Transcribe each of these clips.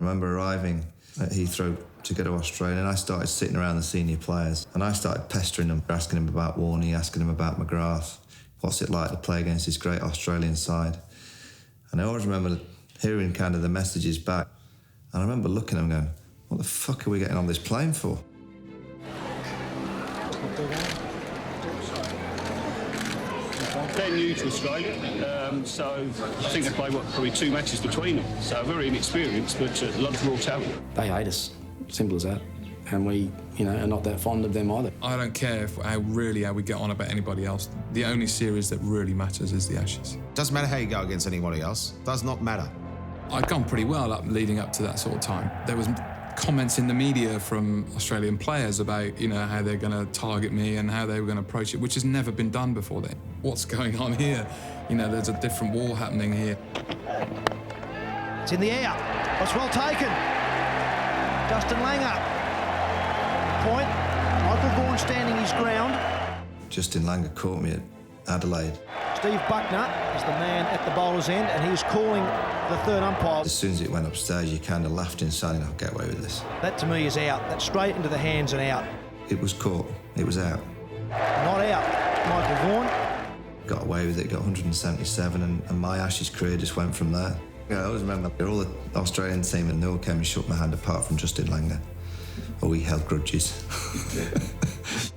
remember arriving at Heathrow to go to Australia, and I started sitting around the senior players, and I started pestering them, asking them about Warney, asking them about McGrath, what's it like to play against this great Australian side. And I always remember hearing kind of the messages back, and I remember looking at them going, what the fuck are we getting on this plane for? They're new to Australia, so I think they play, probably 2 matches between them. So very inexperienced, but a lot of raw talent. They hate us, simple as that. And we, are not that fond of them either. I don't care how we get on about anybody else. The only series that really matters is the Ashes. Doesn't matter how you go against anybody else. Does not matter. I'd gone pretty well leading up to that sort of time. There was comments in the media from Australian players about, how they're going to target me and how they were going to approach it, which has never been done before then. What's going on here? There's a different war happening here. It's in the air. That's well taken. Justin Langer. Point. Michael Vaughan standing his ground. Justin Langer caught me at Adelaide. Steve Buckner is the man at the bowler's end, and he's calling the third umpire. As soon as it went upstairs, you kind of laughed inside and I'll get away with this. That to me is out. That's straight into the hands and out. It was caught. It was out. Not out. Michael Vaughan. Got away with it, got 177, and my Ashes career just went from there. I always remember all the Australian team and Noel came and shook my hand apart from Justin Langer. Oh, we held grudges.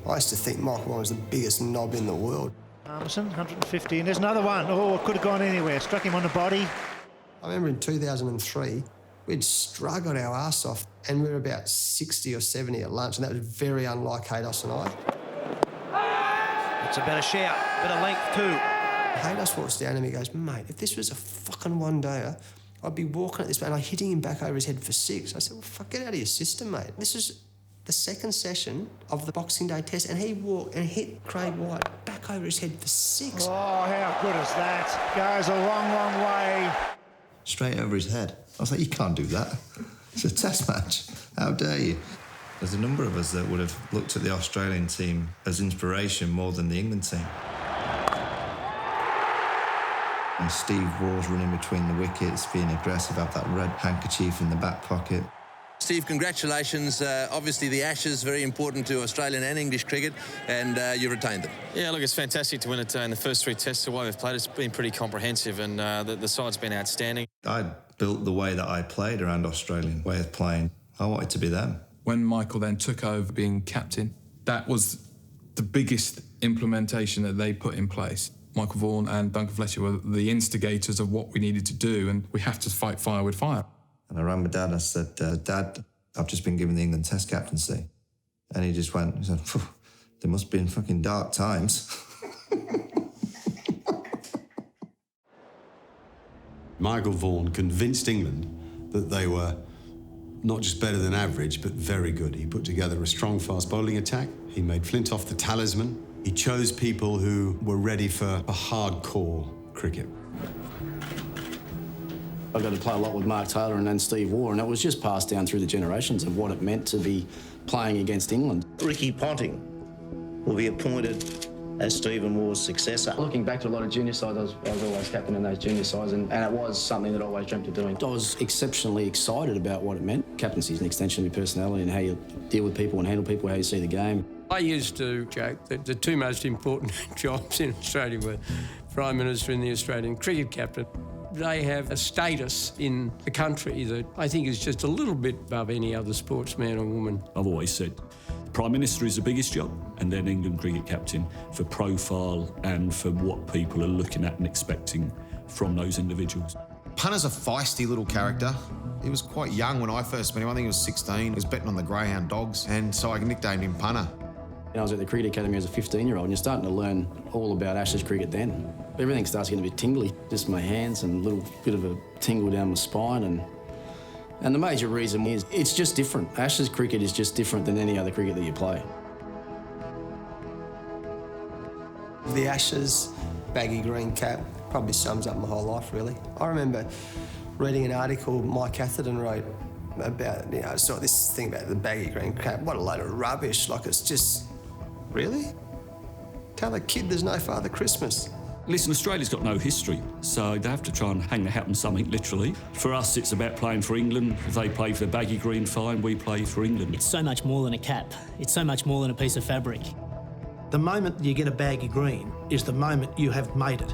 I used to think Michael Vaughan was the biggest knob in the world. Armisen, 150, and there's another one. Oh, it could have gone anywhere. Struck him on the body. I remember in 2003, we'd struggled our arse off, and we were about 60 or 70 at lunch, and that was very unlike Haydos and I. It's a better shout, better length too. Haydos walks down to me and goes, mate, if this was a fucking one-dayer, I'd be walking at this, and I'm hitting him back over his head for 6. I said, well, fuck, get out of your system, mate. This is the second session of the Boxing Day test, and he walked and hit Craig White back over his head for 6. Oh, how good is that? Goes a long, long way. Straight over his head. I was like, you can't do that. It's a test match. How dare you? There's a number of us that would have looked at the Australian team as inspiration more than the England team. And Steve Waugh's running between the wickets, being aggressive, have that red handkerchief in the back pocket. Steve, congratulations. Obviously, the Ashes, very important to Australian and English cricket, and you've retained them. Yeah, look, it's fantastic to win it in the first 3 tests. The way we've played, it's been pretty comprehensive, and the side's been outstanding. I built the way that I played around Australian way of playing. I wanted to be them. When Michael then took over being captain, that was the biggest implementation that they put in place. Michael Vaughan and Duncan Fletcher were the instigators of what we needed to do, and we have to fight fire with fire. And I rang my dad and I said, Dad, I've just been given the England Test captaincy. And he just went, he said, there must be in fucking dark times. Michael Vaughan convinced England that they were not just better than average, but very good. He put together a strong fast bowling attack. He made Flintoff the talisman. He chose people who were ready for a hardcore cricket. I got to play a lot with Mark Taylor and then Steve Waugh, and it was just passed down through the generations of what it meant to be playing against England. Ricky Ponting will be appointed as Stephen Waugh's successor. Looking back to a lot of junior sides, I was always captain in those junior sides, and it was something that I always dreamt of doing. I was exceptionally excited about what it meant. Captaincy is an extension of your personality and how you deal with people and handle people, how you see the game. I used to joke that the 2 most important jobs in Australia were Prime Minister and the Australian cricket captain. They have a status in the country that I think is just a little bit above any other sportsman or woman. I've always said the Prime Minister is the biggest job, and then England cricket captain for profile and for what people are looking at and expecting from those individuals. Punter's a feisty little character. He was quite young when I first met him. I think he was 16. He was betting on the greyhound dogs, and so I nicknamed him Punter. I was at the cricket academy as a 15-year-old, and you're starting to learn all about Ashes cricket then. Everything starts getting a bit tingly, just my hands and a little bit of a tingle down my spine. And the major reason is it's just different. Ashes cricket is just different than any other cricket that you play. The Ashes baggy green cap probably sums up my whole life, really. I remember reading an article Mike Atherton wrote about, I saw this thing about the baggy green cap. What a load of rubbish. Like, it's just, really? Tell the kid there's no Father Christmas. Listen, Australia's got no history, so they have to try and hang their hat on something, literally. For us, it's about playing for England. If they play for the baggy green, fine, we play for England. It's so much more than a cap. It's so much more than a piece of fabric. The moment you get a baggy green is the moment you have made it.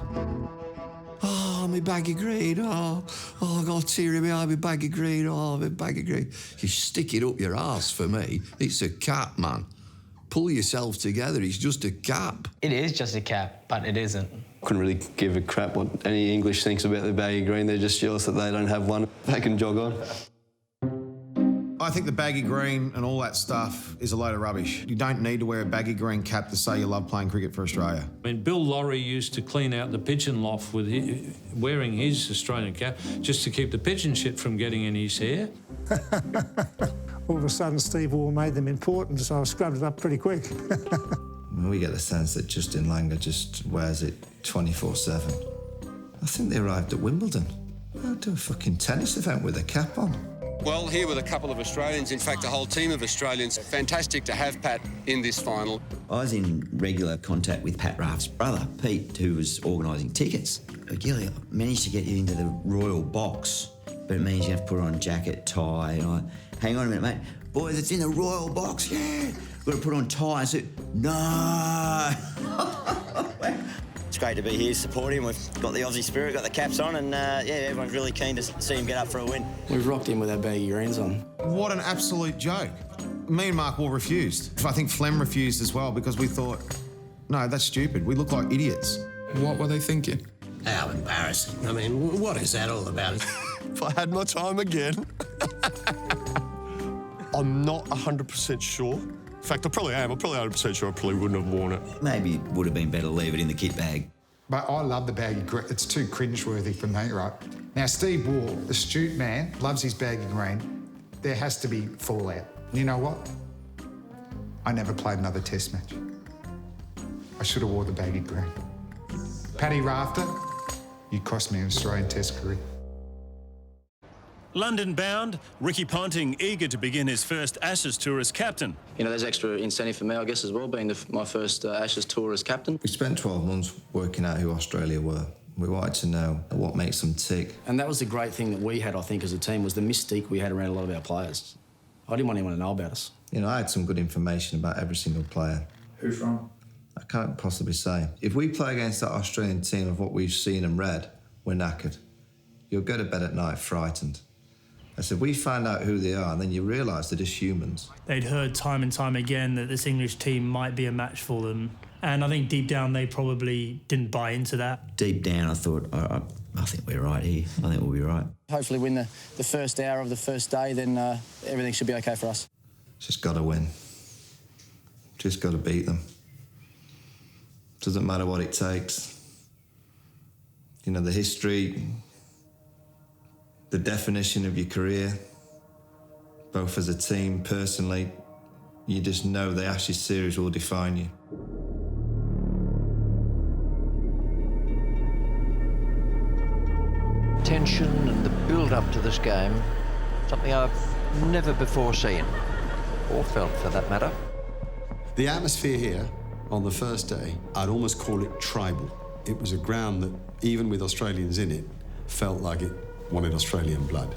Oh, my baggy green, I got teary behind my baggy green, my baggy green. You stick it up your arse for me. It's a cap, man. Pull yourself together, it's just a cap. It is just a cap, but it isn't. Couldn't really give a crap what any English thinks about the baggy green. They're just jealous that they don't have one they can jog on. I think the baggy green and all that stuff is a load of rubbish. You don't need to wear a baggy green cap to say you love playing cricket for Australia. I mean, Bill Lawry used to clean out the pigeon loft with wearing his Australian cap just to keep the pigeon shit from getting in his hair. All of a sudden, Steve Waugh made them important, so I scrubbed it up pretty quick. We get the sense that Justin Langer just wears it 24/7. I think they arrived at Wimbledon. I'll do a fucking tennis event with a cap on. Well, here with a couple of Australians, in fact, a whole team of Australians. Fantastic to have Pat in this final. I was in regular contact with Pat Raft's brother, Pete, who was organising tickets. Gilly, I managed to get you into the Royal Box, but it means you have to put on jacket, tie, and I... Hang on a minute, mate. Boys, it's in the Royal Box, yeah. Got to put on tie and suit. No! It's great to be here supporting him. We've got the Aussie spirit, got the caps on, and everyone's really keen to see him get up for a win. We've rocked in with our baggy greens on. What an absolute joke. Me and Mark Waugh refused. I think Flem refused as well because we thought, no, that's stupid. We look like idiots. What were they thinking? How embarrassing. I mean, what is that all about? If I had my time again... I'm not 100% sure. In fact, I probably am. I'm probably 100% sure I probably wouldn't have worn it. Maybe it would have been better to leave it in the kit bag. But I love the baggy green. It's too cringeworthy for me, right? Now, Steve Waugh, the astute man, loves his baggy green. There has to be fallout. You know what? I never played another test match. I should have wore the baggy green. Paddy Rafter, you cost me an Australian test career. London-bound, Ricky Ponting eager to begin his first Ashes tour as captain. You know, there's extra incentive for me, I guess, as well, being my first Ashes tour as captain. We spent 12 months working out who Australia were. We wanted to know what makes them tick. And that was the great thing that we had, I think, as a team, was the mystique we had around a lot of our players. I didn't want anyone to know about us. You know, I had some good information about every single player. Who from? I can't possibly say. If we play against that Australian team of what we've seen and read, we're knackered. You'll go to bed at night frightened. I said, we find out who they are, and then you realise they're just humans. They'd heard time and time again that this English team might be a match for them. And I think deep down, they probably didn't buy into that. Deep down, I thought, I think we're right here. I think we'll be right. Hopefully win the first hour of the first day, then everything should be OK for us. Just got to win. Just got to beat them. Doesn't matter what it takes. You know, the history... the definition of your career, both as a team, personally, you just know the Ashes series will define you. Tension and the build-up to this game, something I've never before seen, or felt for that matter. The atmosphere here on the first day, I'd almost call it tribal. It was a ground that, even with Australians in it, felt like it wanted Australian blood.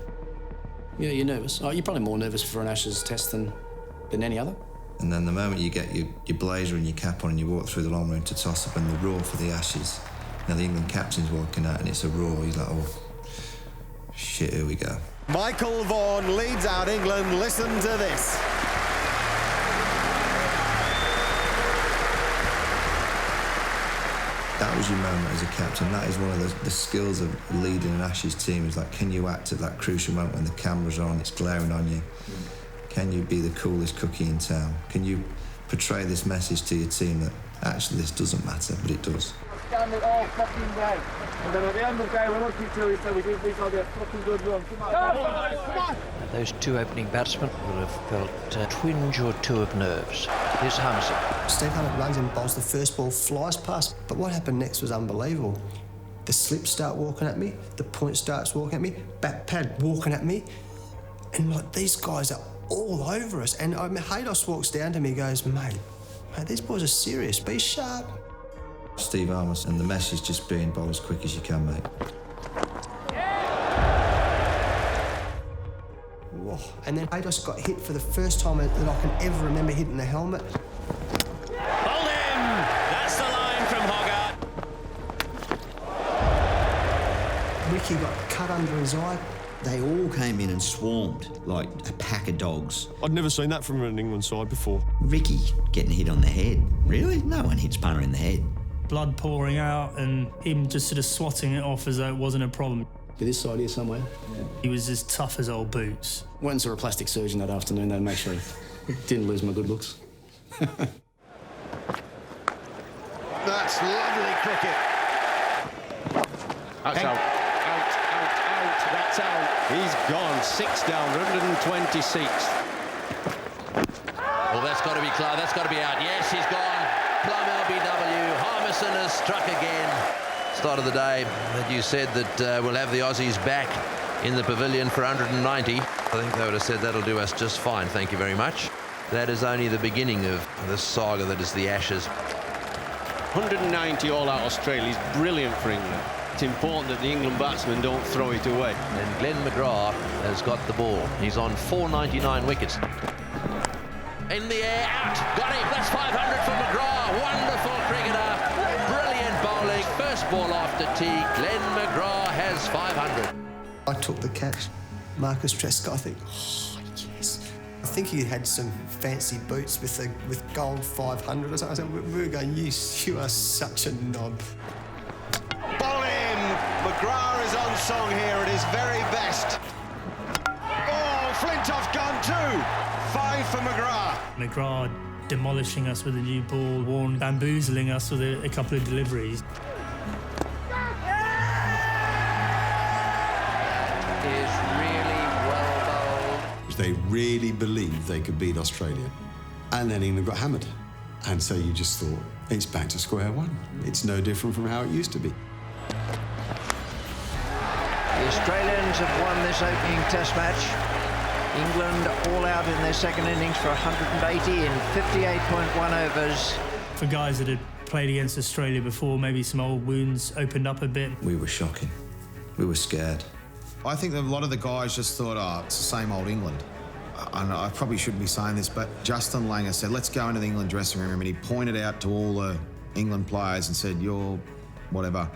Yeah, you're nervous. Oh, you're probably more nervous for an Ashes test than any other. And then the moment you get your blazer and your cap on and you walk through the long room to toss up and the roar for the Ashes, now the England captain's walking out and it's a roar, he's like, oh, shit, here we go. Michael Vaughan leads out England. Listen to this. That was your moment as a captain. That is one of the skills of leading an Ashes team, is like, can you act at that crucial moment when the cameras are on, it's glaring on you? Can you be the coolest cookie in town? Can you portray this message to your team that actually this doesn't matter, but it does? Stand it all fucking day. And then at the end of the day, we're looking to it, so we think we've got a fucking good run. Come on. Those two opening batsmen will have felt a twinge or two of nerves. Here's Hamilton. Steve Hunt runs and bowls the first ball, flies past. But what happened next was unbelievable. The slips start walking at me, the point starts walking at me, bat pad walking at me. And like, these guys are all over us. And Haydos walks down to me and goes, mate, these boys are serious, be sharp. Steve Armour, and the message just being bowl as quick as you can, mate. Whoa. And then Ados got hit for the first time that I can ever remember hitting the helmet. Hold him! That's the line from Hogarth. Ricky got cut under his eye. They all came in and swarmed like a pack of dogs. I'd never seen that from an England side before. Ricky getting hit on the head. Really? No one hits punter in the head. Blood pouring out and him just sort of swatting it off as though it wasn't a problem. This side here somewhere. Yeah. He was as tough as old boots. Went and saw a plastic surgeon that afternoon to make sure he didn't lose my good looks. That's lovely cricket. That's out. That's out. He's gone. 6 down, 126. Well, that's got to be close. That's got to be out. Yes, he's gone. Plum LBW. Harmison has struck again. Start of the day that you said that we'll have the Aussies back in the pavilion for 190. I think they would have said that'll do us just fine. Thank you very much. That is only the beginning of the saga that is the Ashes. 190 all out Australia is brilliant for England. It's important that the England batsmen don't throw it away. And Glenn McGrath has got the ball. He's on 499 wickets. In the air, out. Got him. That's 500 for McGrath. Wonderful cricketer. Brilliant bowling. First ball after tee. Glenn McGrath has 500. I took the catch. Marcus Trescott, I think, oh, yes. I think he had some fancy boots with gold 500 or something. I said, we were going, you are such a knob. Bowl him! McGrath is on song here at his very best. Oh, Flintoff gone too. 5 for McGrath. McGrath demolishing us with a new ball, Warren bamboozling us with a couple of deliveries. Is really well bowled. They really believed they could beat Australia. And then England got hammered. And so you just thought, it's back to square one. It's no different from how it used to be. The Australians have won this opening test match. England all out in their second innings for 180 in 58.1 overs. For guys that had played against Australia before, maybe some old wounds opened up a bit. We were shocking. We were scared. I think that a lot of the guys just thought, oh, it's the same old England. And I probably shouldn't be saying this, but Justin Langer said, let's go into the England dressing room, and he pointed out to all the England players and said, you're whatever.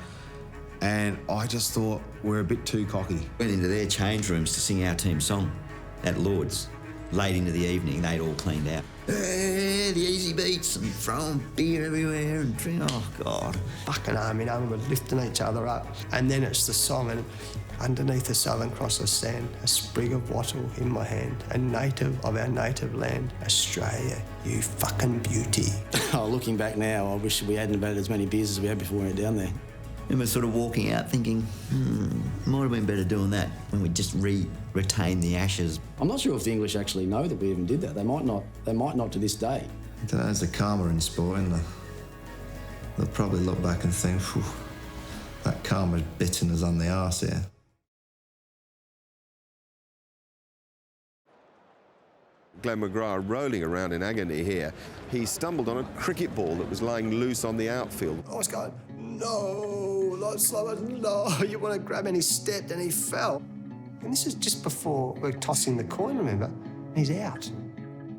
And I just thought, we're a bit too cocky. Went into their change rooms to sing our team song at Lord's. Late into the evening, they'd all cleaned out. Hey, the easy beats and throwing beer everywhere and drink. Oh, God. Fucking arm in arm, we're lifting each other up. And then it's the song, and underneath the Southern Cross of sand, a sprig of wattle in my hand, a native of our native land, Australia, you fucking beauty. Oh, looking back now, I wish we hadn't had as many beers as we had before we went down there. And we're sort of walking out thinking, might have been better doing that when we just retain the Ashes. I'm not sure if the English actually know that we even did that. They might not to this day. I don't know, there's a karma in sport, isn't there? They'll probably look back and think, phew, that karma's bitten us on the arse here. Glenn McGrath rolling around in agony here. He stumbled on a cricket ball that was lying loose on the outfield. I was going, no, Lord Slower, no. You want to grab, and he stepped and he fell. And this is just before we're tossing the coin, remember? And he's out.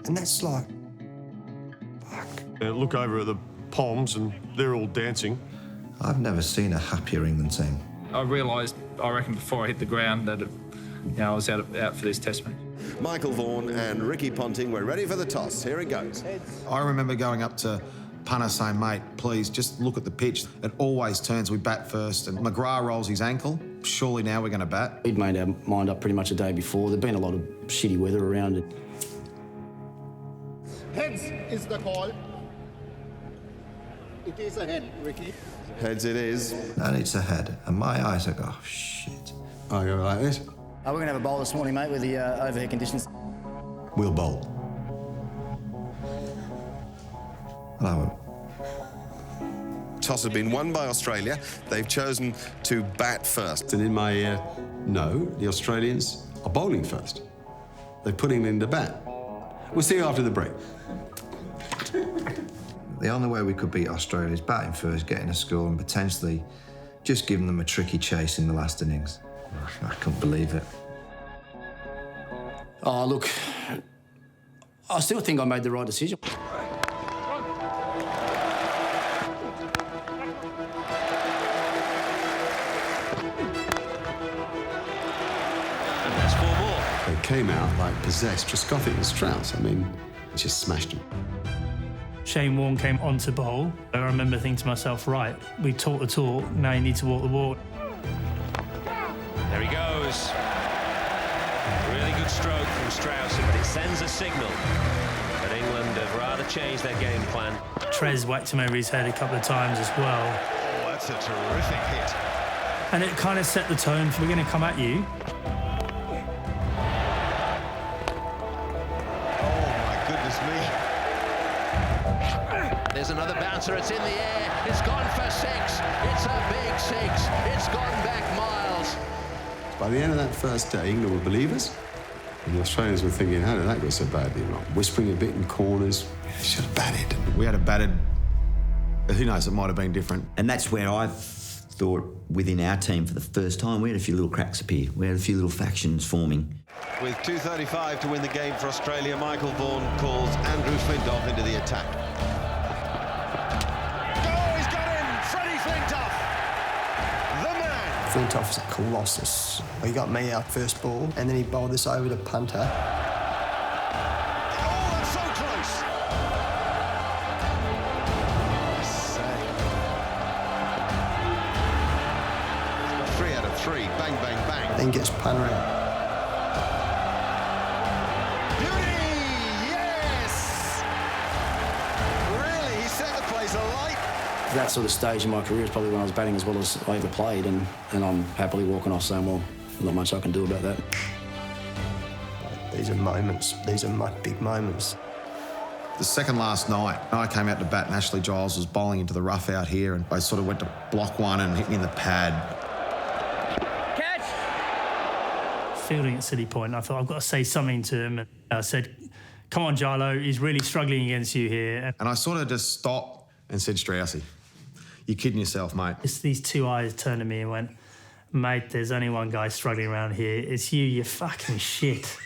And that's like, fuck. Look over at the Poms and they're all dancing. I've never seen a happier England team. I realised, I reckon, before I hit the ground that I was out for this test match. Michael Vaughan and Ricky Ponting were ready for the toss. Here it goes. I remember going up to punter saying, mate, please just look at the pitch. It always turns, we bat first, and McGrath rolls his ankle. Surely now we're going to bat. We'd made our mind up pretty much a day before. There'd been a lot of shitty weather around it. Heads is the call. It is a head, Ricky. Heads it is. And it's a head. And my eyes are go, oh, shit. I go like this. We're going to have a bowl this morning, mate, with the overhead conditions. We'll bowl. And I went. Toss has been won by Australia. They've chosen to bat first. And in my ear, no, the Australians are bowling first. They're putting in the bat. We'll see you after the break. The only way we could beat Australia is batting first, getting a score and potentially just giving them a tricky chase in the last innings. I couldn't believe it. Oh, look, I still think I made the right decision. That's 4 more. They came out like possessed. Trescothick and Strauss, I mean, just smashed them. Shane Warne came on to bowl. I remember thinking to myself, right, we talk the talk, now you need to walk the walk. There he goes. Really good stroke from Strauss, but it sends a signal that England have rather changed their game plan. Trez whacked him over his head a couple of times as well. Oh, that's a terrific hit. And it kind of set the tone for we're going to come at you. Oh, my goodness me. There's another bouncer, it's in the air, it's gone for 6, it's a big 6, it's gone back miles. By the end of that first day, England were believers. And the Australians were thinking, how did that go so badly wrong? Whispering a bit in corners. Should have batted. We had a batted. Who knows, it might have been different. And that's where I thought within our team for the first time, we had a few little cracks appear. We had a few little factions forming. With 2:35 to win the game for Australia, Michael Vaughan calls Andrew Flintoff into the attack. Flintoff's a colossus. He got me out first ball, and then he bowled this over to punter. Oh, that's so close! 3 out of 3. Bang, bang, bang. Then gets punter out. Beauty! Yes! Really, he set the place alight. That sort of stage in my career is probably when I was batting as well as I ever played, and I'm happily walking off saying, well, not much I can do about that. These are moments. These are my big moments. The second last night, I came out to bat and Ashley Giles was bowling into the rough out here, and I sort of went to block one and hit me in the pad. Catch! Fielding at City Point, I thought, I've got to say something to him. And I said, come on, Jarlo, he's really struggling against you here. And I sort of just stopped and said, Straussy, you're kidding yourself, mate. It's these two eyes turned to me and went, mate, there's only one guy struggling around here. It's you, you fucking shit.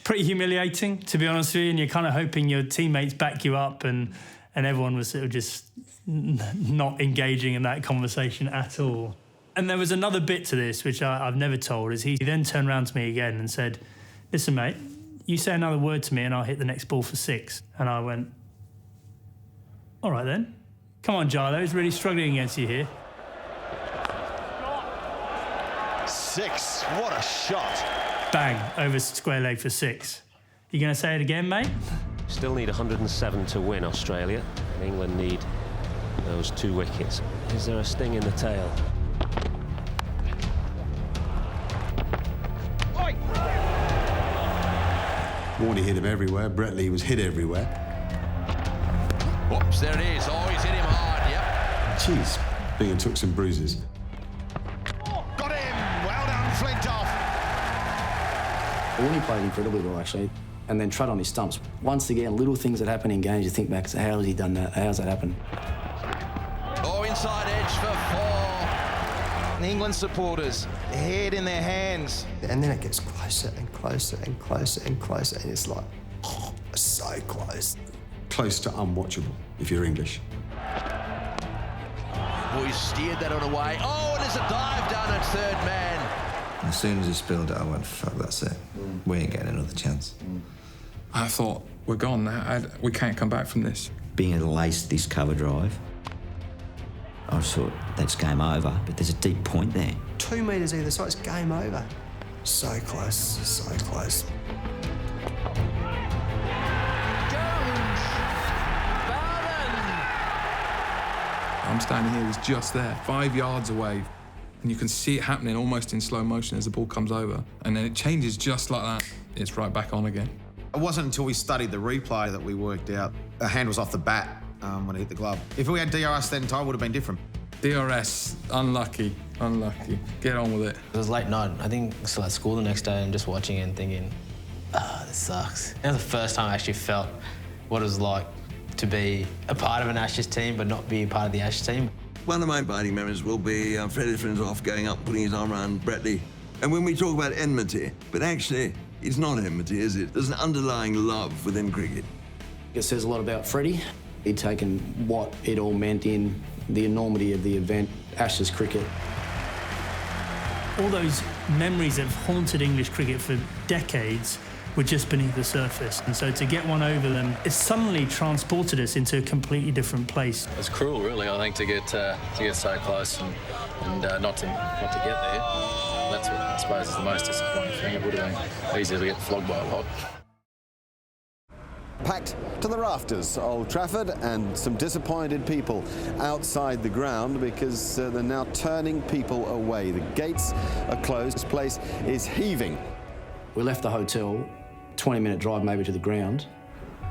Pretty humiliating, to be honest with you, and you're kind of hoping your teammates back you up, and everyone was sort of just not engaging in that conversation at all. And there was another bit to this, which I've never told, is he then turned around to me again and said, listen, mate, you say another word to me and I'll hit the next ball for 6. And I went, all right then. Come on, Jarlo, he's really struggling against you here. 6, what a shot. Bang, over square leg for 6. You going to say it again, mate? Still need 107 to win, Australia, and England need those 2 wickets. Is there a sting in the tail? Warney hit him everywhere. Brett Lee was hit everywhere. Whoops, there it is. Oh, he's hit him hard, yep. Jeez, Bingham took some bruises. Got him! Well done, Flintoff. Warney played incredibly well, actually, and then trod on his stumps. Once again, little things that happen in games, you think back, so how has he done that? How's that happened? Oh, inside edge for 4. England supporters, head in their hands. And then it gets closer and closer and closer and closer, and it's like, oh, so close. Close to unwatchable, if you're English. Boys steered that on away. Oh, and there's a dive down at third man. As soon as he spilled it, I went, fuck, that's it. We ain't getting another chance. I thought, we're gone now. We can't come back from this. Being able to lace this cover drive, I thought, that's game over, but there's a deep point there. 2 metres either side, it's game over. So close, so close. I'm standing here, he's just there, 5 yards away. And you can see it happening almost in slow motion as the ball comes over. And then it changes just like that. It's right back on again. It wasn't until we studied the replay that we worked out a hand was off the bat when it hit the glove. If we had DRS then, it would have been different. DRS, unlucky. Get on with it. It was late night. I think still at school the next day and just watching it and thinking, this sucks. That was the first time I actually felt what it was like to be a part of an Ashes team but not be a part of the Ashes team. One of my abiding memories will be Freddie Flintoff going up, putting his arm around Brett Lee. And when we talk about enmity, but actually, it's not enmity, is it? There's an underlying love within cricket. It says a lot about Freddie. He'd taken what it all meant in the enormity of the event, Ashes cricket. All those memories that have haunted English cricket for decades were just beneath the surface. And so to get one over them, it suddenly transported us into a completely different place. It's cruel, really, I think, to get so close and not to get there. That's what I suppose is the most disappointing thing. It would have been easy to get flogged by a lot. Packed to the rafters, Old Trafford, and some disappointed people outside the ground because they're now turning people away. The gates are closed. This place is heaving. We left the hotel, 20-minute drive maybe to the ground.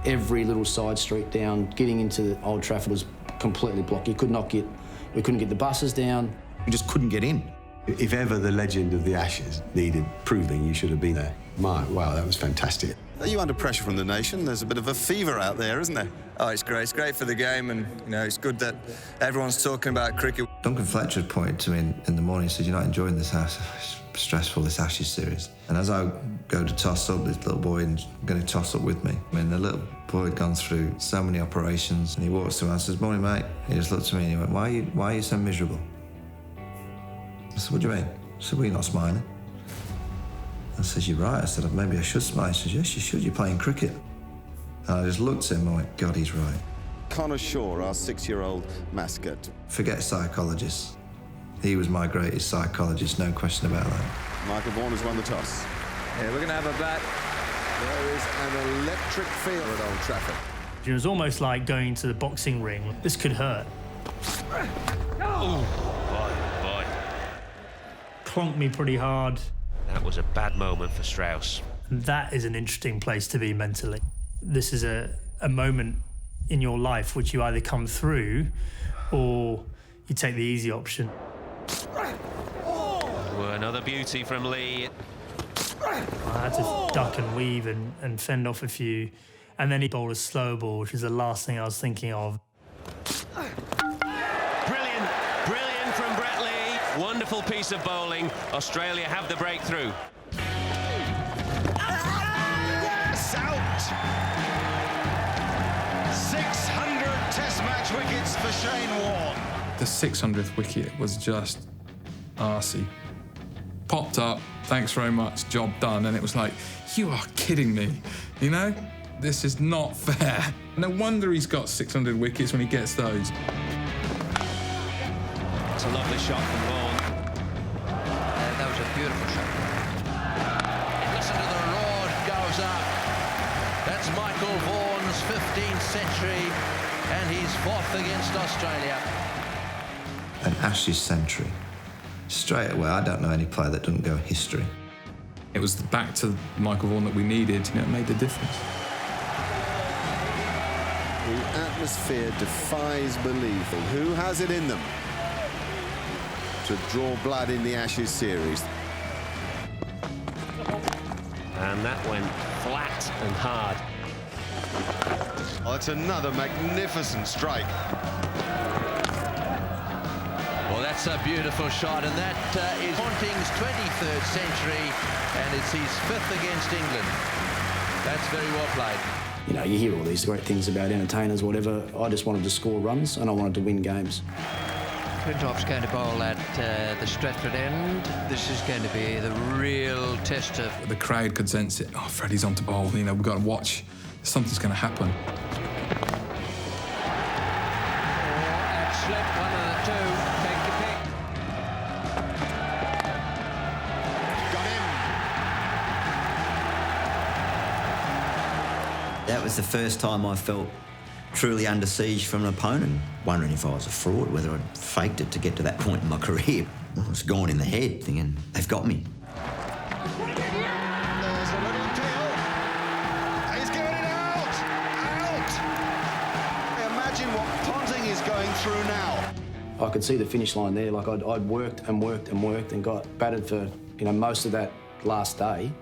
Every little side street down, getting into Old Trafford was completely blocked. We couldn't get the buses down. We just couldn't get in. If ever the legend of the Ashes needed proving, you should have been there. Wow, that was fantastic. Are you under pressure from the nation? There's a bit of a fever out there, isn't there? Oh, it's great. It's great for the game, and it's good that everyone's talking about cricket. Duncan Fletcher had pointed to me in the morning and said, "You're not enjoying this stressful, this Ashes series." And as I go to toss up, this little boy is going to toss up with me. I mean, the little boy had gone through so many operations, and he walks to me and says, "Morning, mate." He just looked at me and he went, Why are you so miserable? I said, "What do you mean?" I said, "Well, you're not smiling." I said, "You're right." I said, "Maybe I should smile." He said, "Yes, you should. You're playing cricket." And I just looked at him and I went, God, he's right. Connor Shaw, our 6-year-old mascot. Forget psychologists. He was my greatest psychologist, no question about that. Michael Vaughan has won the toss. Yeah, we're going to have a bat. There is an electric feel at Old Trafford. It was almost like going to the boxing ring. This could hurt. Oh, boy. Clonked me pretty hard. That was a bad moment for Strauss. That is an interesting place to be mentally. This is a moment in your life which you either come through or you take the easy option. Oh, another beauty from Lee. I had to duck and weave and fend off a few, and then he bowled a slow ball, which is the last thing I was thinking of. Brilliant from Brett Lee. Wonderful piece of bowling. Australia have the breakthrough. Yes, out! 600 Test match wickets for Shane Warne. The 600th wicket was just arsey. Popped up, thanks very much, job done, and it was like, you are kidding me, This is not fair. No wonder he's got 600 wickets when he gets those. It's a lovely shot from Vaughan. That was a beautiful shot. Listen to the roar, it goes up. That's Michael Vaughan's 15th century, and he's 4th against Australia. An Ashes century. Straight away, I don't know any player that doesn't go history. It was the back to Michael Vaughan that we needed, it made the difference. The atmosphere defies belief. Who has it in them to draw blood in the Ashes series? And that went flat and hard. Oh, it's another magnificent strike. Well, that's a beautiful shot, and that is Ponting's 23rd century, and it's his 5th against England. That's very well played. You hear all these great things about entertainers, whatever. I just wanted to score runs, and I wanted to win games. Flintoff's going to bowl at the Stratford end. This is going to be the real test of... The crowd could sense it. Oh, Freddie's on to bowl. We've got to watch. Something's going to happen. And slip, one of the two. Take the pick. Got him. That was the first time I felt truly under siege from an opponent, wondering if I was a fraud, whether I'd faked it to get to that point in my career. I was gone in the head, thinking, they've got me. There's a little appeal. He's given it out. Imagine what Ponting is going through now. I could see the finish line there. Like I'd worked and got battered for most of that last day.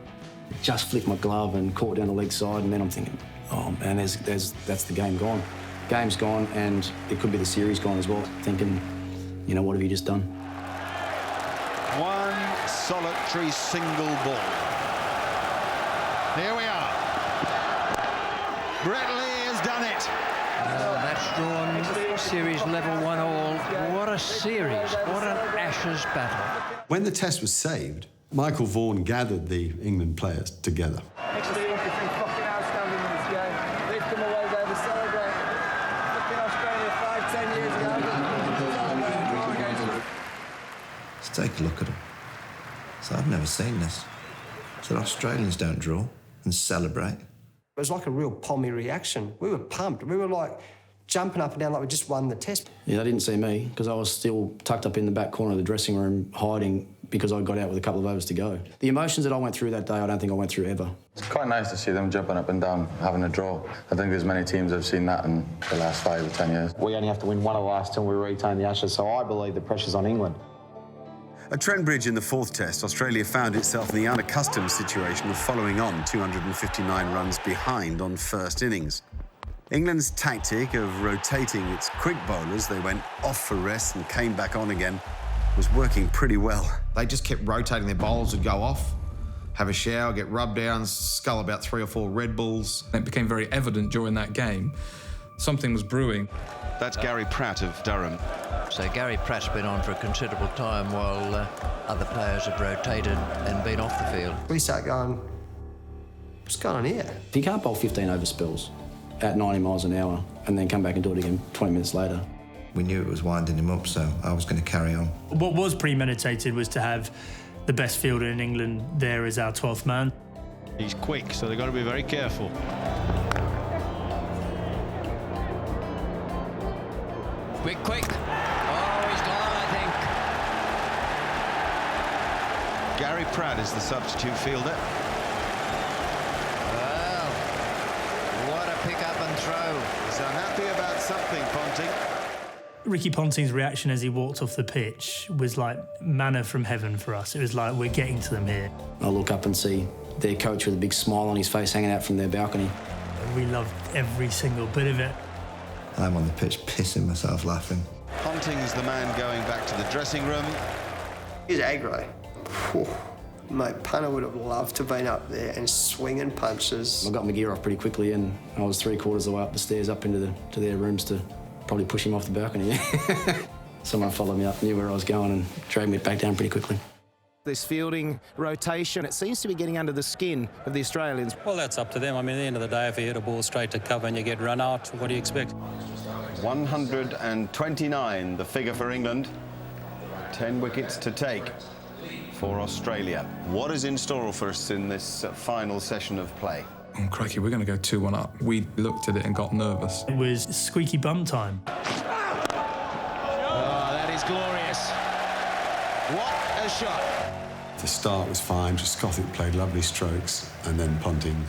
Just flicked my glove and caught down the leg side, and then I'm thinking, oh man, that's the game gone. Game's gone, and it could be the series gone as well. Thinking, you know, what have you just done? One solitary single ball. Here we are. Brett Lee has done it. That's drawn series level 1-1. What a series. What an Ashes battle. When the test was saved, Michael Vaughan gathered the England players together. Actually, you've been fucking outstanding in this game. They've come away there to celebrate. Fucking Australia 5-10 years ago. Let's take a look at them. So I've never seen this. So Australians don't draw and celebrate. It was like a real pommy reaction. We were pumped. We were like jumping up and down like we just won the test. Yeah, they didn't see me because I was still tucked up in the back corner of the dressing room hiding because I got out with a couple of overs to go. The emotions that I went through that day, I don't think I went through ever. It's quite nice to see them jumping up and down, having a draw. I think there's many teams that have seen that in the last 5 or 10 years. We only have to win one of the last 10 we retain the Ashes, so I believe the pressure's on England. At Trent Bridge in the fourth test, Australia found itself in the unaccustomed situation of following on 259 runs behind on first innings. England's tactic of rotating its quick bowlers, they went off for rest and came back on again, was working pretty well. They just kept rotating. Their bowlers would go off, have a shower, get rubbed down, scull about 3 or 4 Red Bulls. It became very evident during that game something was brewing. That's Gary Pratt of Durham. So Gary Pratt's been on for a considerable time while other players have rotated and been off the field. We start going, what's going on here? If you can't bowl 15 over spells at 90 miles an hour and then come back and do it again 20 minutes later. We knew it was winding him up, so I was going to carry on. What was premeditated was to have the best fielder in England there as our 12th man. He's quick, so they've got to be very careful. Quick. Oh, he's gone, I think. Gary Pratt is the substitute fielder. Well, what a pick up and throw. He's unhappy about something, Ponting. Ricky Ponting's reaction as he walked off the pitch was like manna from heaven for us. It was like, we're getting to them here. I look up and see their coach with a big smile on his face hanging out from their balcony. We loved every single bit of it. I'm on the pitch pissing myself laughing. Ponting's the man going back to the dressing room. He's aggro. Whew. Mate, Punter would have loved to have been up there and swinging punches. I got my gear off pretty quickly and I was 3/4 of the way up the stairs up into to their rooms to probably push him off the balcony. Someone followed me up, knew where I was going and dragged me back down pretty quickly. This fielding rotation, it seems to be getting under the skin of the Australians. Well, that's up to them. I mean, at the end of the day, if you hit a ball straight to cover and you get run out, what do you expect? 129, the figure for England. 10 wickets to take for Australia. What is in store for us in this final session of play? Oh, crikey, we're going to go 2-1 up. We looked at it and got nervous. It was squeaky bum time. Oh, that is glorious. What a shot. The start was fine, Trescothick played lovely strokes, and then Ponting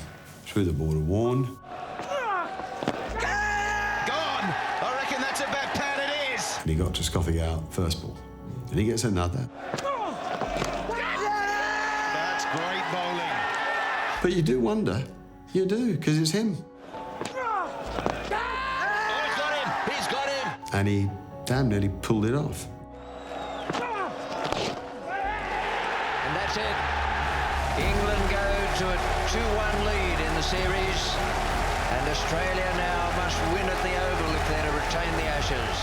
threw the ball to Vaughan. Gone! I reckon that's about pat it is. And he got Trescothick out, first ball. And he gets another. That's great bowling. But you do wonder, you do, because it's him. Oh, he's got him. And he damn nearly pulled it off. And that's it. England go to a 2-1 lead in the series. And Australia now must win at the Oval if they're to retain the Ashes.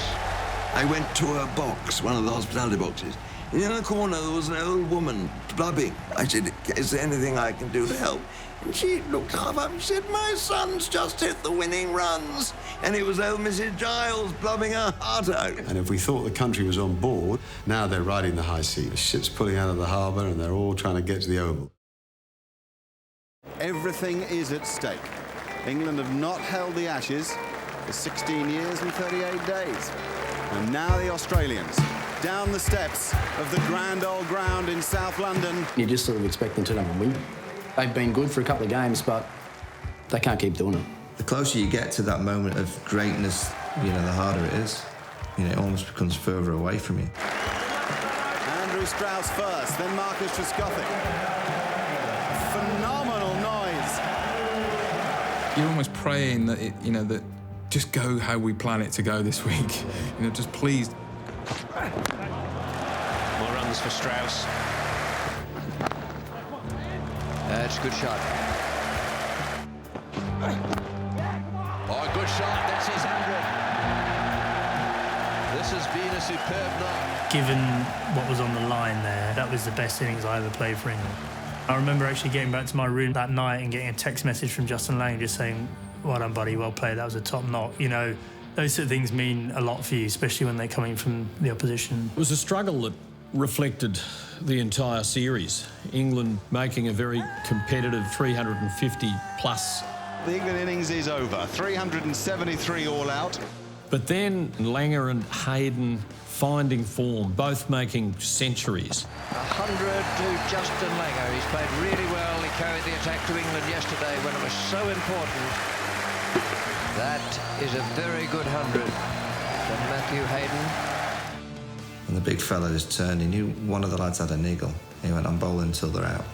I went to a box, one of the hospitality boxes. And in the corner, there was an old woman blubbing. I said, is there anything I can do to help? And she looked half up and said, my son's just hit the winning runs. And it was old Mrs. Giles blubbing her heart out. And if we thought the country was on board, now they're riding the high sea. The ship's pulling out of the harbour and they're all trying to get to the Oval. Everything is at stake. England have not held the Ashes for 16 years and 38 days. And now the Australians, down the steps of the grand old ground in South London. You just sort of expect them to turn up and win. They've been good for a couple of games, but they can't keep doing it. The closer you get to that moment of greatness, you know, the harder it is. You know, it almost becomes further away from you. Andrew Strauss first, then Marcus Trescothick. Phenomenal noise. You're almost praying that, that just go how we plan it to go this week. You know, just please. More runs for Strauss. That's a good shot. Oh, good shot. That's his 100. This has been a superb night. Given what was on the line there, that was the best innings I ever played for England. I remember actually getting back to my room that night and getting a text message from Justin Lang just saying, "Well done, buddy, well played, that was a top knock." You know, those sort of things mean a lot for you, especially when they're coming from the opposition. It was a struggle that reflected the entire series. England making a very competitive 350 plus. The England innings is over, 373 all out. But then Langer and Hayden finding form, both making centuries. 100 to Justin Langer. He's played really well. He carried the attack to England yesterday when it was so important. That is a very good 100 from Matthew Hayden. And the big fella just turned. He knew one of the lads had a niggle. He went, "I'm bowling until they're out."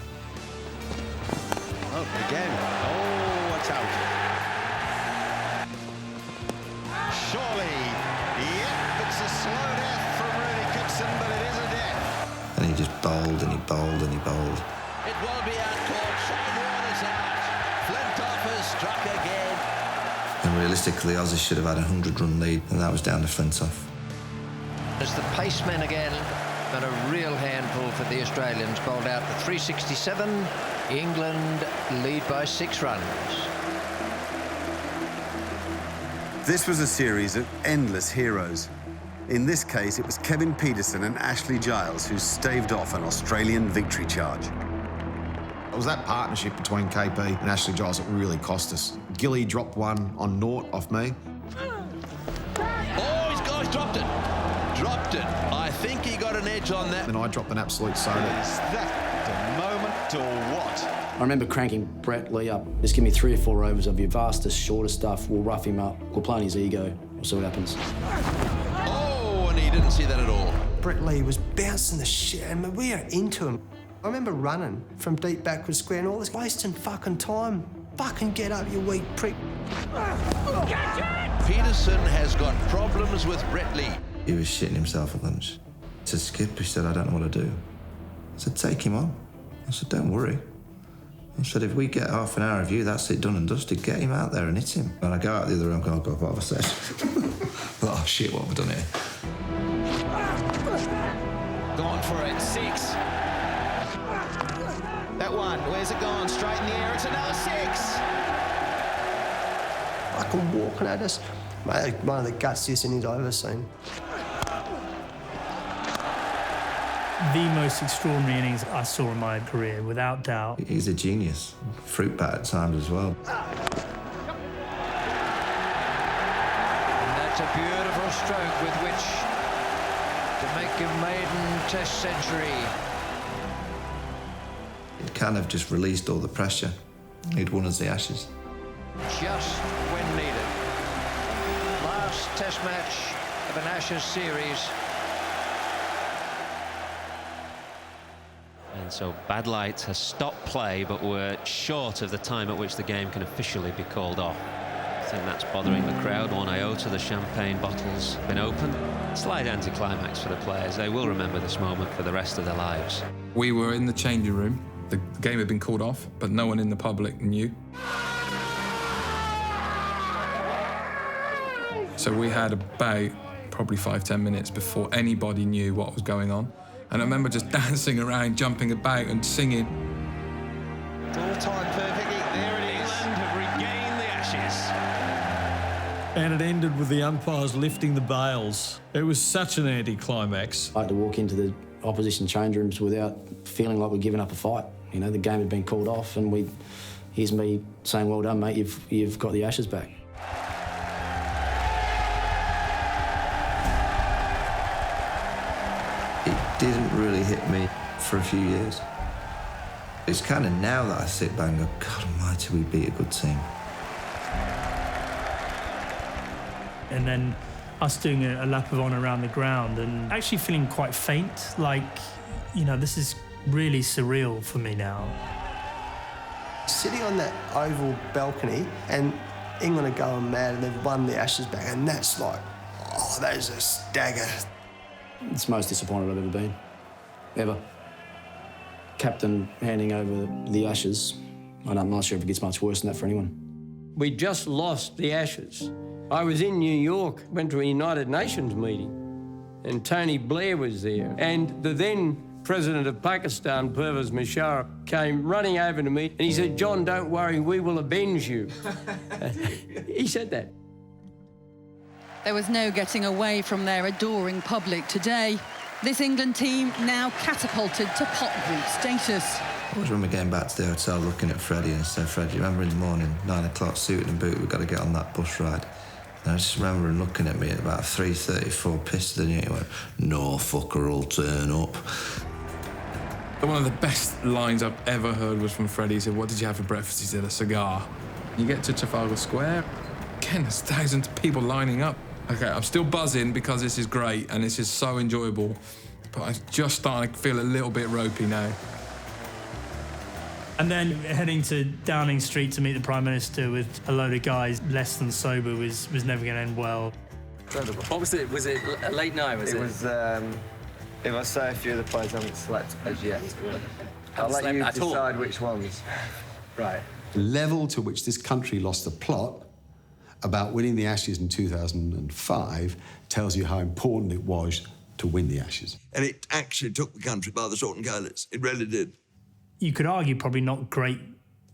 Oh, again. Oh, it's out. Surely. Yep, it's a slow death from Rudy Cookson, but it is a death. And he just bowled and he bowled and he bowled. It will be out, caught. Shane Warner's out. Flintoff has struck again. And realistically, Aussies should have had a 100-run lead, and that was down to Flintoff. As the paceman again, but a real handful for the Australians. Bowled out to 367. England lead by 6 runs. This was a series of endless heroes. In this case, it was Kevin Pietersen and Ashley Giles who staved off an Australian victory charge. It was that partnership between KP and Ashley Giles that really cost us. Gilly dropped one on naught off me. Oh, he's dropped it. Dropped it. I think he got an edge on that. And I dropped an absolute soda. Is that the moment or what? I remember cranking Brett Lee up. Just give me 3 or 4 overs of your fastest, shortest stuff. We'll rough him up. We'll play on his ego. We'll see what happens. Oh, and he didn't see that at all. Brett Lee was bouncing the shit, and we are into him. I remember running from deep backward square and all this, wasting fucking time. Fucking get up, you weak prick. Pietersen has got problems with Brett Lee. He was shitting himself at lunch. To Skip, he said, "I don't know what to do." I said, "Take him on." I said, "Don't worry." I said, "If we get half an hour of you, that's it, done and dusted. Get him out there and hit him." And I go out the other room, going, "Oh, God, what have I said?" Oh, shit, what have I done here? Gone for it, 6. That one, where's it gone? Straight in the air, it's another 6. Fucking walking at us. Mate, one of the gutsiest innings I've ever seen. The most extraordinary innings I saw in my career, without doubt. He's a genius. Fruit bat at times as well. And that's a beautiful stroke with which to make a maiden Test century. It kind of just released all the pressure. He'd won us the Ashes. Just when needed. Last Test match of an Ashes series. And so Bad Light has stopped play, but we're short of the time at which the game can officially be called off. I think that's bothering the crowd. 1 iota, the champagne bottle's been open. Slight anticlimax for the players. They will remember this moment for the rest of their lives. We were in the changing room. The game had been called off, but no one in the public knew. So we had about probably 5-10 minutes before anybody knew what was going on. And I remember just dancing around, jumping about and singing. All timed perfectly. There it is. England have regained the Ashes. And it ended with the umpires lifting the bails. It was such an anticlimax. I had to walk into the opposition change rooms without feeling like we'd given up a fight. You know, the game had been called off, and here's me saying, "Well done, mate, you've got the Ashes back." It didn't really hit me for a few years. It's kind of now that I sit back and go, "God almighty, we beat a good team." And then us doing a lap of honour around the ground and actually feeling quite faint, like, you know, this is really surreal for me now. Sitting on that oval balcony and England are going mad and they've won the Ashes back, and that's like, oh, that is a stagger. It's the most disappointed I've ever been, ever. Captain handing over the Ashes. I'm not sure if it gets much worse than that for anyone. We just lost the Ashes. I was in New York, went to a United Nations meeting, and Tony Blair was there. And the then President of Pakistan, Pervez Musharraf, came running over to me and he said, "John, don't worry, we will avenge you." He said that. There was no getting away from their adoring public today. This England team now catapulted to pop group status. I always remember getting back to the hotel looking at Freddie and said, "Freddie, you remember in the morning, 9 o'clock, suited and booted, we've got to get on that bus ride." And I just remember him looking at me at about 3:34, pissed at me. He went, "No fucker will turn up." One of the best lines I've ever heard was from Freddie. He said, "What did you have for breakfast?" He said, "A cigar." You get to Trafalgar Square, again, there's thousands of people lining up. Okay, I'm still buzzing because this is great and this is so enjoyable, but I'm just starting to feel a little bit ropey now. And then heading to Downing Street to meet the Prime Minister with a load of guys less than sober was never going to end well. Incredible. What was it? Was it a late night, was it? It was, if I say a few of the players haven't slept as yet. I'll let you decide which ones. Right. The level to which this country lost the plot about winning the Ashes in 2005 tells you how important it was to win the Ashes. And it actually took the country by the sword and colours. It really did. You could argue probably not great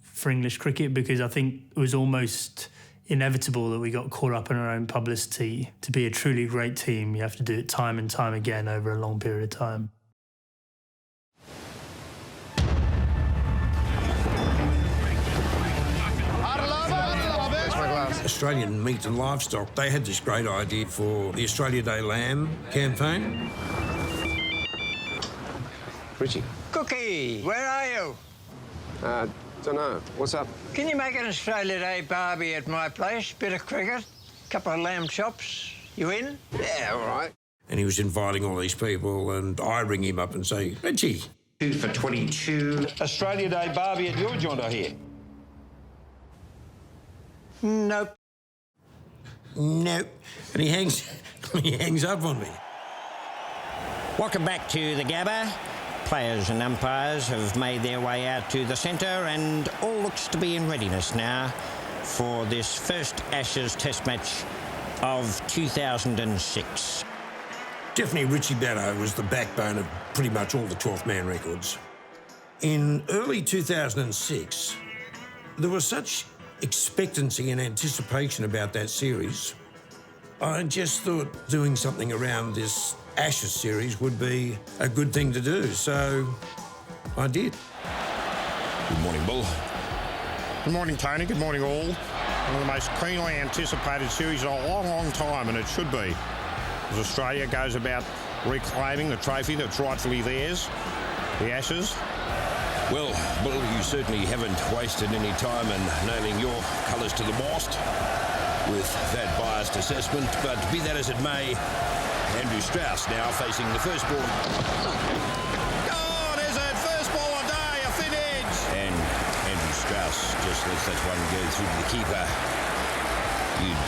for English cricket, because I think it was almost inevitable that we got caught up in our own publicity. To be a truly great team, you have to do it time and time again over a long period of time. Australian meat and livestock, they had this great idea for the Australia Day Lamb campaign. Richie. Cookie, where are you? Don't know. What's up? Can you make an Australia Day barbie at my place? Bit of cricket, couple of lamb chops. You in? Yeah, all right. And he was inviting all these people, and I ring him up and say, "Richie." 2 for 22. Australia Day barbie at your joint, I hear. Nope. Nope. And he hangs up on me. Welcome back to the Gabba. Players and umpires have made their way out to the centre, and all looks to be in readiness now for this first Ashes Test match of 2006. Definitely Richie Benaud was the backbone of pretty much all the 12th man records. In early 2006, there was such expectancy and anticipation about that series. I just thought doing something around this Ashes series would be a good thing to do, so I did. Good morning, Bull. Good morning, Tony. Good morning, all. One of the most keenly anticipated series in a long, long time, and it should be, as Australia goes about reclaiming the trophy that's rightfully theirs, the Ashes. Well, Bull, you certainly haven't wasted any time in nailing your colours to the mast with that biased assessment, but be that as it may, Andrew Strauss now facing the first ball. Oh, there's a first ball a day, a thin edge. And Andrew Strauss just lets that one go through to the keeper. You'd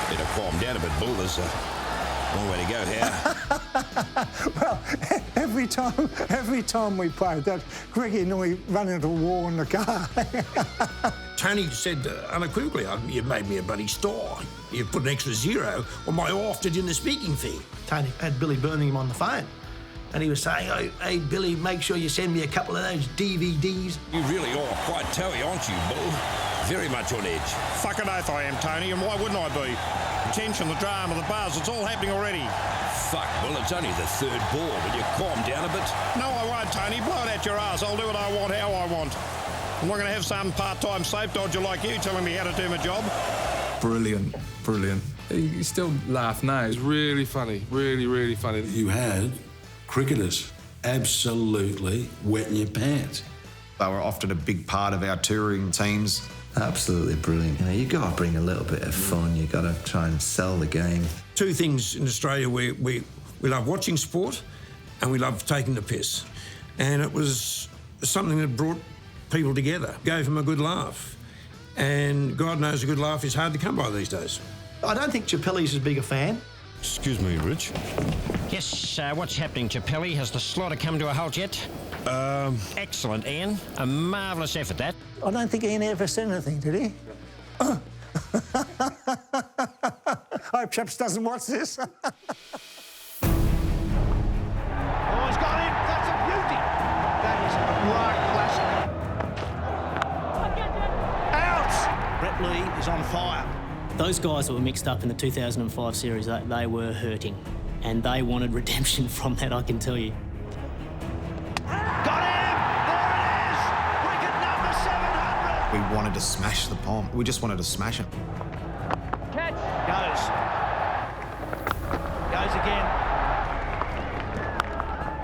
better calm down a bit, Bull. There's a long way to go here. Well, every time we played that, Greggy and I run into a wall in the car. Tony said unequivocally, "You made me a bloody star. You put an extra zero on my often in the speaking fee." Tony had Billy Birmingham on the phone, and he was saying, "Oh, hey, Billy, make sure you send me a couple of those DVDs." You really are quite toey, aren't you, Bull? Very much on edge. Fucking oath I am, Tony, and why wouldn't I be? The tension, the drama, the buzz, it's all happening already. Fuck, Bull, it's only the third ball. Will you calm down a bit? No, I won't, Tony. Blow it out your ass. I'll do what I want, how I want. I'm not going to have some part-time safe dodger like you telling me how to do my job. Brilliant, brilliant. You still laugh now. It's really funny, really, really funny. You had cricketers absolutely wetting your pants. They were often a big part of our touring teams. Absolutely brilliant. You got to bring a little bit of fun. You got to try and sell the game. Two things in Australia: we love watching sport, and we love taking the piss. And it was something that brought people together, gave them a good laugh. And God knows a good laugh is hard to come by these days. I don't think Chappelli's as big a fan. Excuse me, Rich. Yes, what's happening, Chappelli? Has the slaughter come to a halt yet? Excellent, Ian. A marvellous effort, that. I don't think Ian ever said anything, did he? I hope Chaps doesn't watch this. Oh, he's got him. That's a beauty. That is a right classic. Out! Brett Lee is on fire. Those guys that were mixed up in the 2005 series, they were hurting. And they wanted redemption from that, I can tell you. Got him! There it is! Wicket number 700! We wanted to smash the bomb. We just wanted to smash it. Catch. Goes. Goes again.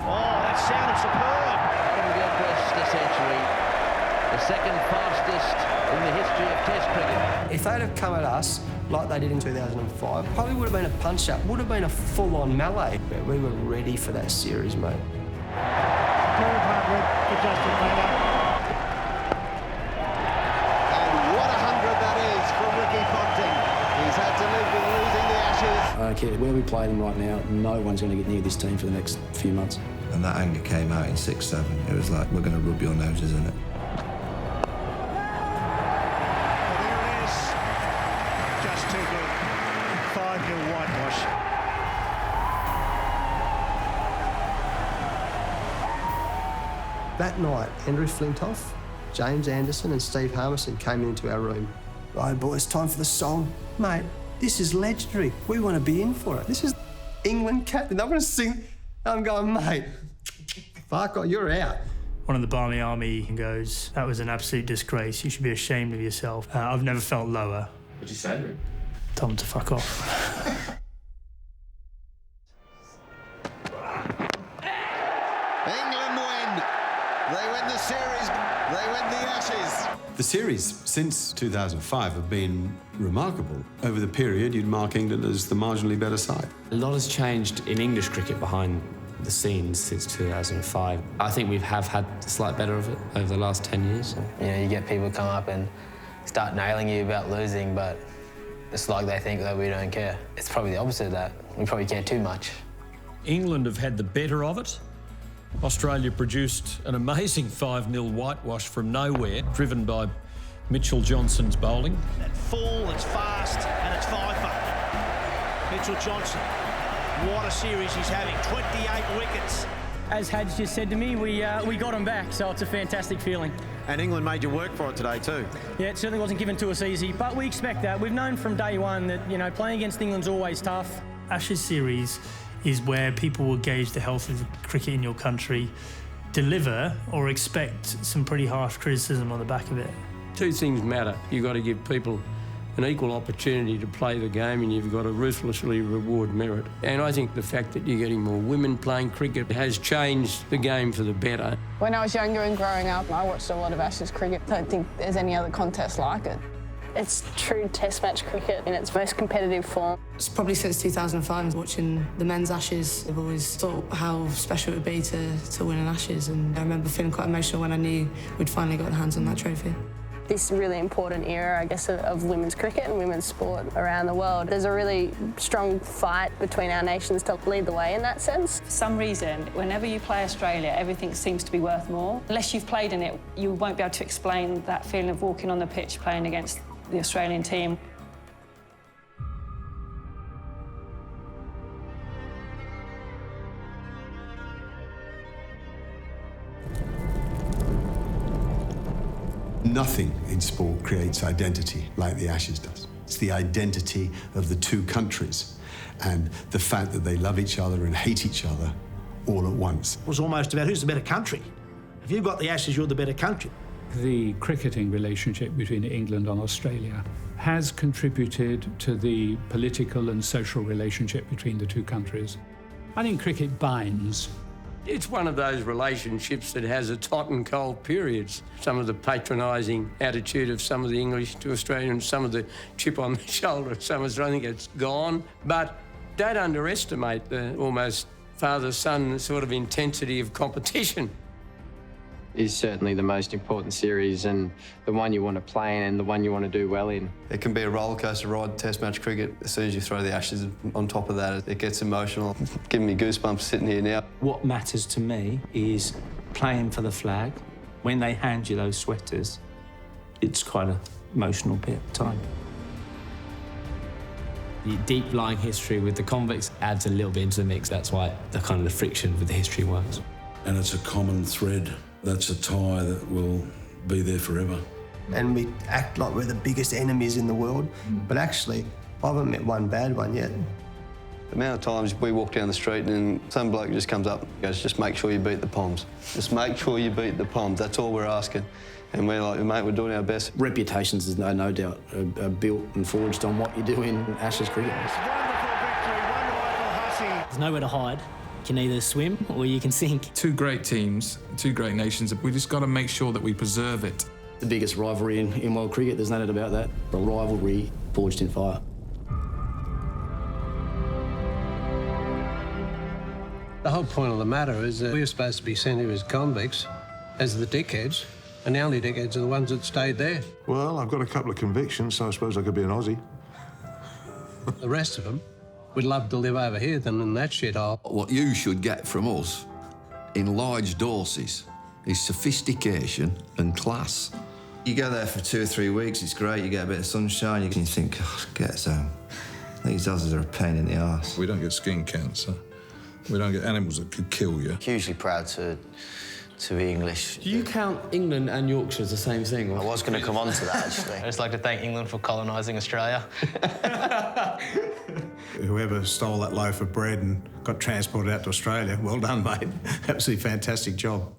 Oh, that sounded superb. India West, essentially the second fastest in the history of Test cricket. If they'd have come at us like they did in 2005, probably would have been a punch-up, would have been a full-on melee. But we were ready for that series, mate. 1200 for Justin Langer. And what a 100 that is from Ricky Ponting. He's had to live with losing the Ashes. I don't care where we play them right now, no one's going to get near this team for the next few months. And that anger came out in 6-7. It was like, we're going to rub your noses in it. That night, Andrew Flintoff, James Anderson and Steve Harmison came into our room. Right, boys, time for the song. Mate, this is legendary. We want to be in for it. This is England captain. I'm going to sing. I'm going, mate, fuck off, you're out. One of the Barmy Army goes, that was an absolute disgrace. You should be ashamed of yourself. I've never felt lower. What'd you say to him? Told him to fuck off. England win. They win the series. They win the Ashes. The series since 2005 have been remarkable. Over the period, you'd mark England as the marginally better side. A lot has changed in English cricket behind the scenes since 2005. I think we have had a slight better of it over the last 10 years. You know, you get people come up and start nailing you about losing, but it's like they think that we don't care. It's probably the opposite of that. We probably care too much. England have had the better of it. Australia produced an amazing 5-0 whitewash from nowhere, driven by Mitchell Johnson's bowling. That full, it's fast, and it's Pfeiffer. Mitchell Johnson, what a series he's having, 28 wickets. As Hadj just said to me, we got him back, so it's a fantastic feeling. And England made you work for it today too. Yeah, it certainly wasn't given to us easy, but we expect that. We've known from day one that, you know, playing against England's always tough. Ashes series is where people will gauge the health of cricket in your country, deliver or expect some pretty harsh criticism on the back of it. Two things matter. You've got to give people an equal opportunity to play the game, and you've got to ruthlessly reward merit. And I think the fact that you're getting more women playing cricket has changed the game for the better. When I was younger and growing up, I watched a lot of Ashes cricket. I don't think there's any other contest like it. It's true Test match cricket in its most competitive form. It's probably since 2005, watching the men's Ashes, I've always thought how special it would be to win an Ashes, and I remember feeling quite emotional when I knew we'd finally got our hands on that trophy. This really important era, I guess, of women's cricket and women's sport around the world. There's a really strong fight between our nations to lead the way in that sense. For some reason, whenever you play Australia, everything seems to be worth more. Unless you've played in it, you won't be able to explain that feeling of walking on the pitch playing against the Australian team. Nothing in sport creates identity like the Ashes does. It's the identity of the two countries and the fact that they love each other and hate each other all at once. It was almost about who's the better country. If you've got the Ashes, you're the better country. The cricketing relationship between England and Australia has contributed to the political and social relationship between the two countries. I think cricket binds. It's one of those relationships that has its hot and cold periods. Some of the patronising attitude of some of the English to Australians, some of the chip on the shoulder of some of us, I think it's gone. But don't underestimate the almost father-son sort of intensity of competition. is certainly the most important series and the one you want to play in and the one you want to do well in. It can be a rollercoaster ride, Test match cricket. As soon as you throw the Ashes on top of that, it gets emotional. Giving me goosebumps sitting here now. What matters to me is playing for the flag. When they hand you those sweaters, it's quite an emotional bit of time. The deep-lying history with the convicts adds a little bit into the mix. That's why the kind of the friction with the history works. And it's a common thread. That's a tie that will be there forever. And we act like we're the biggest enemies in the world, but actually, I haven't met one bad one yet. The amount of times we walk down the street and some bloke just comes up and goes, just make sure you beat the Poms. Just make sure you beat the Poms. That's all we're asking. And we're like, mate, we're doing our best. Reputations, there's no doubt, are built and forged on what you do in Ashes cricket. There's nowhere to hide. You can either swim or you can sink. Two great teams, two great nations. We just got to make sure that we preserve it. The biggest rivalry in world cricket, there's no doubt about that. A rivalry forged in fire. The whole point of the matter is that we're supposed to be sent here as convicts, as the dickheads, and the only dickheads are the ones that stayed there. Well, I've got a couple of convictions, so I suppose I could be an Aussie. The rest of them would love to live over here than in that shithole. What you should get from us in large doses is sophistication and class. You go there for 2 or 3 weeks, it's great, you get a bit of sunshine, you can think, oh, get us home. These Aussies are a pain in the arse. We don't get skin cancer. We don't get animals that could kill you. Hugely proud to be English. Do you count England and Yorkshire as the same thing? Or? I was going to come on to that, actually. I'd just like to thank England for colonising Australia. Whoever stole that loaf of bread and got transported out to Australia, well done, mate. Absolutely fantastic job.